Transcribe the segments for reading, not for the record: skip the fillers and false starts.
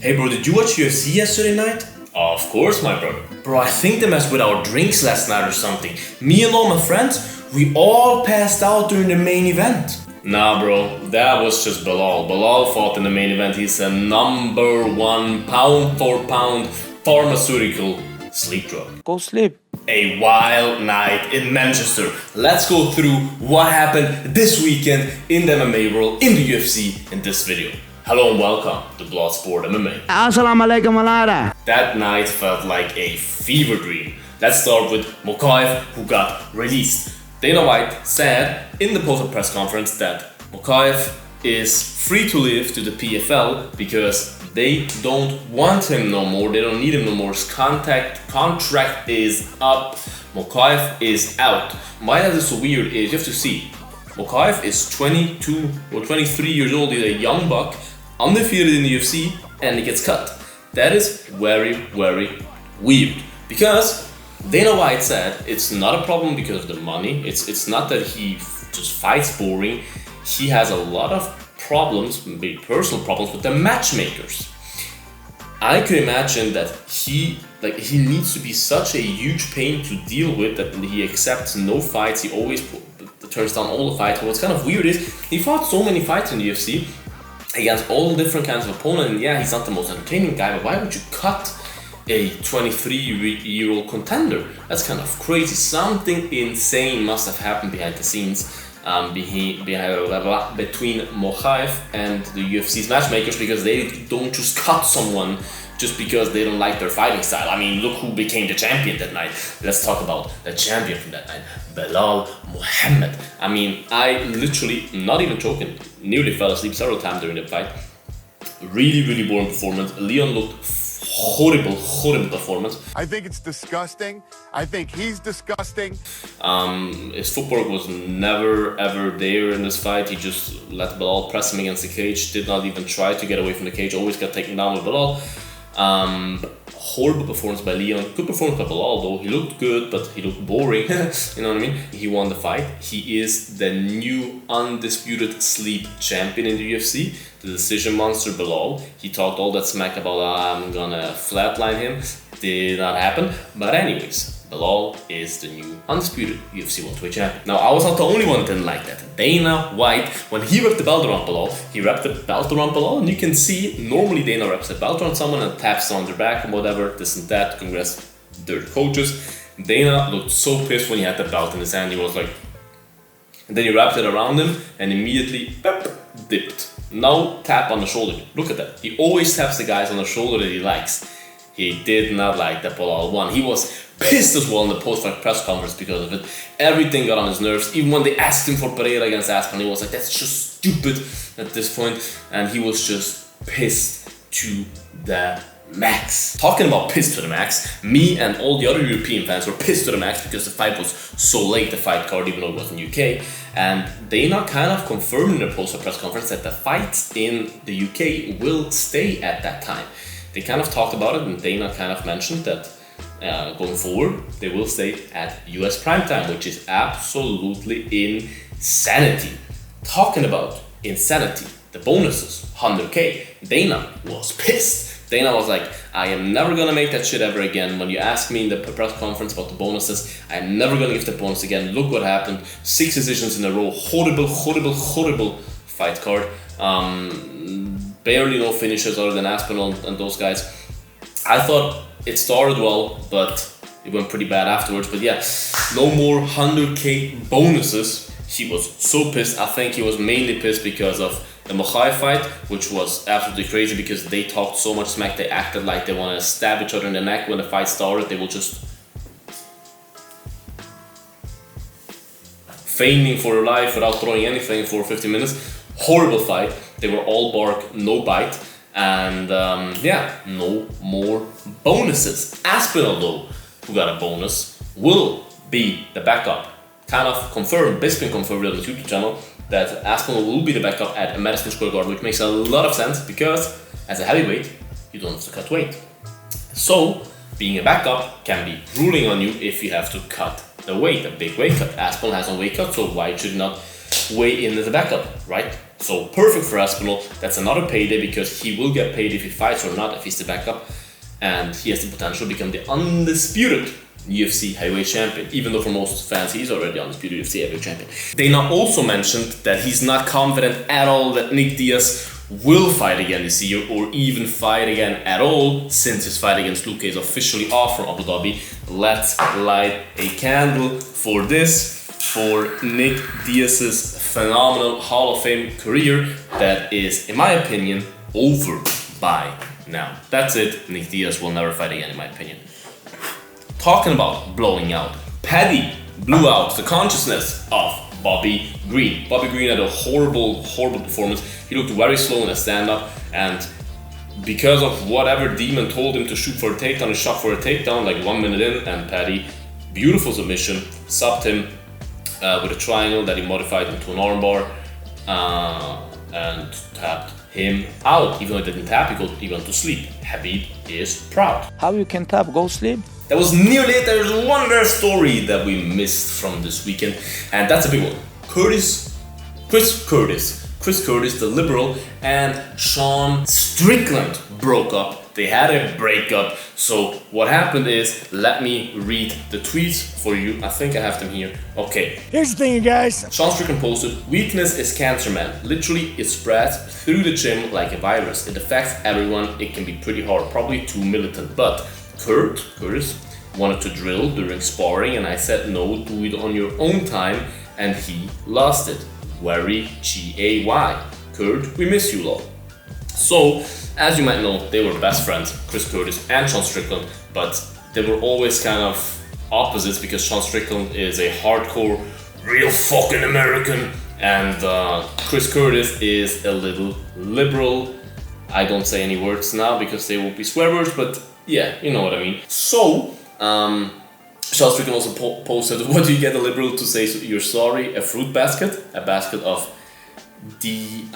Hey bro, did you watch UFC yesterday night? Of course, my brother. Bro, I think they messed with our drinks last night or something. Me and all my friends, we all passed out during the main event. Nah, bro, that was just Belal. Belal fought in the main event. He's a #1 pound for pound pharmaceutical sleep drug. Go sleep. A wild night in Manchester. Let's go through what happened this weekend in the MMA world, in the UFC, in this video. Hello and welcome to Bloodsport MMA. Assalamu alaikum walara. That night felt like a fever dream. Let's start with Mokaev, who got released. Dana White said in the post-press conference that Mokaev is free to leave to the PFL because they don't want him no more, they don't need him no more. His contract is up. Mokaev is out. Why that is so weird is you have to see. Mokaev is 22 or 23 years old, he's a young buck, undefeated in the UFC, and he gets cut. That is very, very weird. Because Dana White said it's not a problem because of the money. It's not that he just fights boring. He has a lot of problems, maybe personal problems, with the matchmakers. I could imagine that he needs to be such a huge pain to deal with that he accepts no fights. He always turns down all the fights. What's kind of weird is he fought so many fights in the UFC against all different kinds of opponents. And yeah, he's not the most entertaining guy, but why would you cut a 23-year-old contender? That's kind of crazy. Something insane must have happened behind the scenes between Mokaev and the UFC's matchmakers, because they don't just cut someone just because they don't like their fighting style. I mean, look who became the champion that night. Let's talk about the champion from that night, Belal Muhammad. I mean, I literally, not even joking, nearly fell asleep several times during the fight. Really, really boring performance. Leon looked horrible performance. I think it's disgusting. I think he's disgusting. His footwork was never ever there in this fight. He just let Belal press him against the cage, did not even try to get away from the cage, always got taken down with Belal. Horrible performance by Leon. Good performance by Belal though. He looked good, but he looked boring. You know what I mean? He won the fight. He is the new undisputed sleep champion in the UFC. The decision monster Belal. He talked all that smack about I'm gonna flatline him. Did not happen. But anyways, Belal is the new undisputed UFC welterweight champion. Now, I was not the only one that didn't like that. Dana White, when he wrapped the belt around Belal, he wrapped the belt around Belal, and you can see, normally Dana wraps the belt around someone and taps on their back and whatever, this and that, congrats their coaches. Dana looked so pissed when he had the belt in his hand, he was like, and then he wrapped it around him and immediately, dipped. Now tap on the shoulder. Look at that. He always taps the guys on the shoulder that he likes. He did not like that Belal won. He was pissed as well in the post-fight press conference because of it. Everything got on his nerves. Even when they asked him for Pereira against Aspinall, he was like, that's just stupid at this point. And he was just pissed to the max. Talking about pissed to the max, me and all the other European fans were pissed to the max because the fight was so late, the fight card, even though it was in UK. And Dana kind of confirmed in the post-fight press conference that the fights in the UK will stay at that time. They kind of talked about it, and Dana kind of mentioned that going forward, they will stay at US primetime, which is absolutely insanity. Talking about insanity, the bonuses, 100K. Dana was pissed. Dana was like, I am never gonna make that shit ever again. When you ask me in the press conference about the bonuses, I'm never gonna give the bonus again. Look what happened. 6 decisions in a row. Horrible fight card. Barely no finishes other than Aspinall and those guys. I thought it started well, but it went pretty bad afterwards. But yeah, no more 100K bonuses. He was so pissed. I think he was mainly pissed because of the Mokaev fight, which was absolutely crazy because they talked so much smack. They acted like they want to stab each other in the neck when the fight started. They will just feigning for their life without throwing anything for 50 minutes. Horrible fight. They were all bark, no bite. And yeah, no more bonuses. Aspinall though, who got a bonus, will be the backup. Kind of confirmed, Bisping confirmed on his YouTube channel that Aspinall will be the backup at Madison Square Garden, which makes a lot of sense because as a heavyweight, you don't have to cut weight. So, being a backup can be ruling on you if you have to cut the weight, a big weight cut. Aspinall has a weight cut, so why should not weigh in as a backup, right? So perfect for Aspinall. That's another payday because he will get paid if he fights or not, if he's the backup. And he has the potential to become the undisputed UFC heavyweight champion, even though for most fans he's already undisputed UFC heavyweight champion. Dana also mentioned that he's not confident at all that Nick Diaz will fight again this year, or even fight again at all, since his fight against Luque is officially off from Abu Dhabi. Let's light a candle for this, for Nick Diaz's phenomenal Hall of Fame career that is, in my opinion, over by now. That's it. Nick Diaz will never fight again, in my opinion. Talking about blowing out, Paddy blew out the consciousness of Bobby Green. Bobby Green had a horrible performance. He looked very slow in a stand-up, and because of whatever demon told him to shoot for a takedown, he shot for a takedown like 1 minute in, and Paddy, beautiful submission, subbed him with a triangle that he modified into an armbar and tapped him out. Even though he didn't tap, he went to sleep. Habib is proud. How you can tap, go sleep? That was nearly it. There's one rare story that we missed from this weekend, and that's a big one. Chris Curtis, the liberal, and Sean Strickland broke up. They had a breakup. So what happened is, let me read the tweets for you. I think I have them here. Okay. Here's the thing, you guys. Sean Strickland posted, "Weakness is cancer, man. Literally, it spreads through the gym like a virus. It affects everyone. It can be pretty hard, probably too militant. But Curtis wanted to drill during sparring, and I said no, do it on your own time, and he lost it. Very GAY. Kurt, we miss you, lol." So, as you might know, they were best friends, Chris Curtis and Sean Strickland, but they were always kind of opposites because Sean Strickland is a hardcore, real fucking American, and Chris Curtis is a little liberal. I don't say any words now because they will be swear words, but yeah, you know what I mean. So, Sean Strickland also posted, "What do you get a liberal to say you're sorry? A fruit basket? A basket of DILDOs.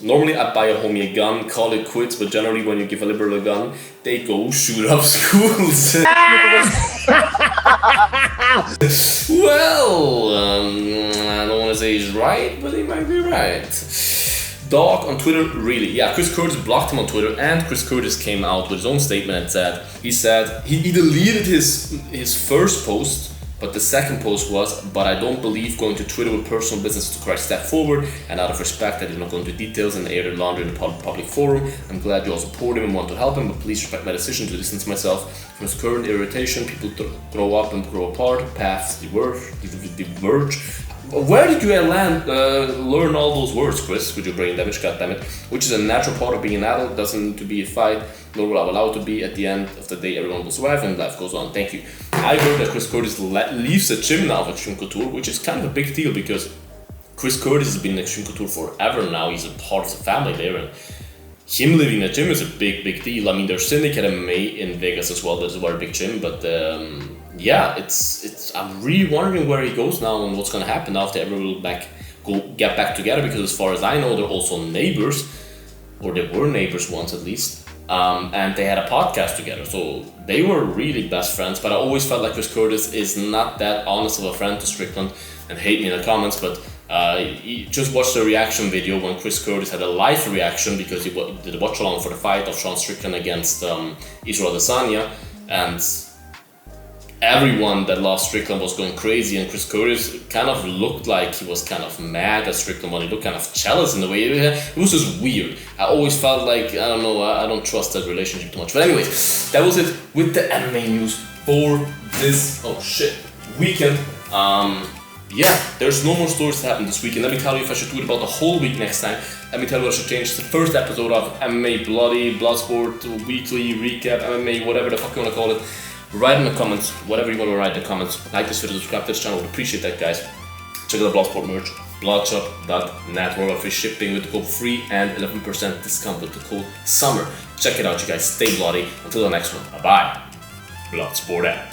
Normally I buy a homie a gun, call it quits, but generally when you give a liberal a gun, they go shoot up schools." Well, I don't want to say he's right, but he might be right. Dog on Twitter, really? Yeah, Chris Curtis blocked him on Twitter, and Chris Curtis came out with his own statement and said, he deleted his first post, but the second post was, "But I don't believe going to Twitter with personal business is the correct step forward, and out of respect I did not go into details and air the laundry in the public forum. I'm glad you all support him and want to help him, but please respect my decision to distance myself from his current irritation. People grow up and grow apart, paths diverge." Where did you learn all those words, Chris, with your brain damage, goddammit? Which is a natural part of being an adult, doesn't need to be a fight, nor will I allow it to be. At the end of the day, everyone will survive and life goes on. Thank you. I heard that Chris Curtis leaves the gym now of Extreme Couture, which is kind of a big deal because Chris Curtis has been in Extreme Couture forever now. He's a part of the family there, and him leaving the gym is a big deal. I mean, there's Syndicate MMA in Vegas as well. That's a very big gym, but yeah, it's. I'm really wondering where he goes now and what's gonna happen after everyone will get back together. Because as far as I know, they're also neighbors, or they were neighbors once at least. And they had a podcast together, so they were really best friends. But I always felt like Chris Curtis is not that honest of a friend to Strickland, and hate me in the comments, but just watch the reaction video when Chris Curtis had a live reaction because he did a watch along for the fight of Sean Strickland against Israel Adesanya, and everyone that loves Strickland was going crazy, and Chris Curtis kind of looked like he was kind of mad at Strickland, but he looked kind of jealous in the way. It was just weird. I always felt like, I don't know, I don't trust that relationship too much. But anyways, that was it with the MMA news for this, weekend. Yeah, there's no more stories to happen this weekend. Let me tell you if I should tweet about the whole week next time. Let me tell you what I should change. It's the first episode of MMA Bloodsport, weekly recap, MMA, whatever the fuck you want to call it. Write in the comments, whatever you want to write in the comments. Like this video, subscribe to this channel, would appreciate that, guys. Check out the Bloodsport merch, bloodshop.net, where we have free shipping with the code FREE and 11% discount with the code SUMMER. Check it out, you guys. Stay bloody. Until the next one. Bye-bye. Bloodsport out.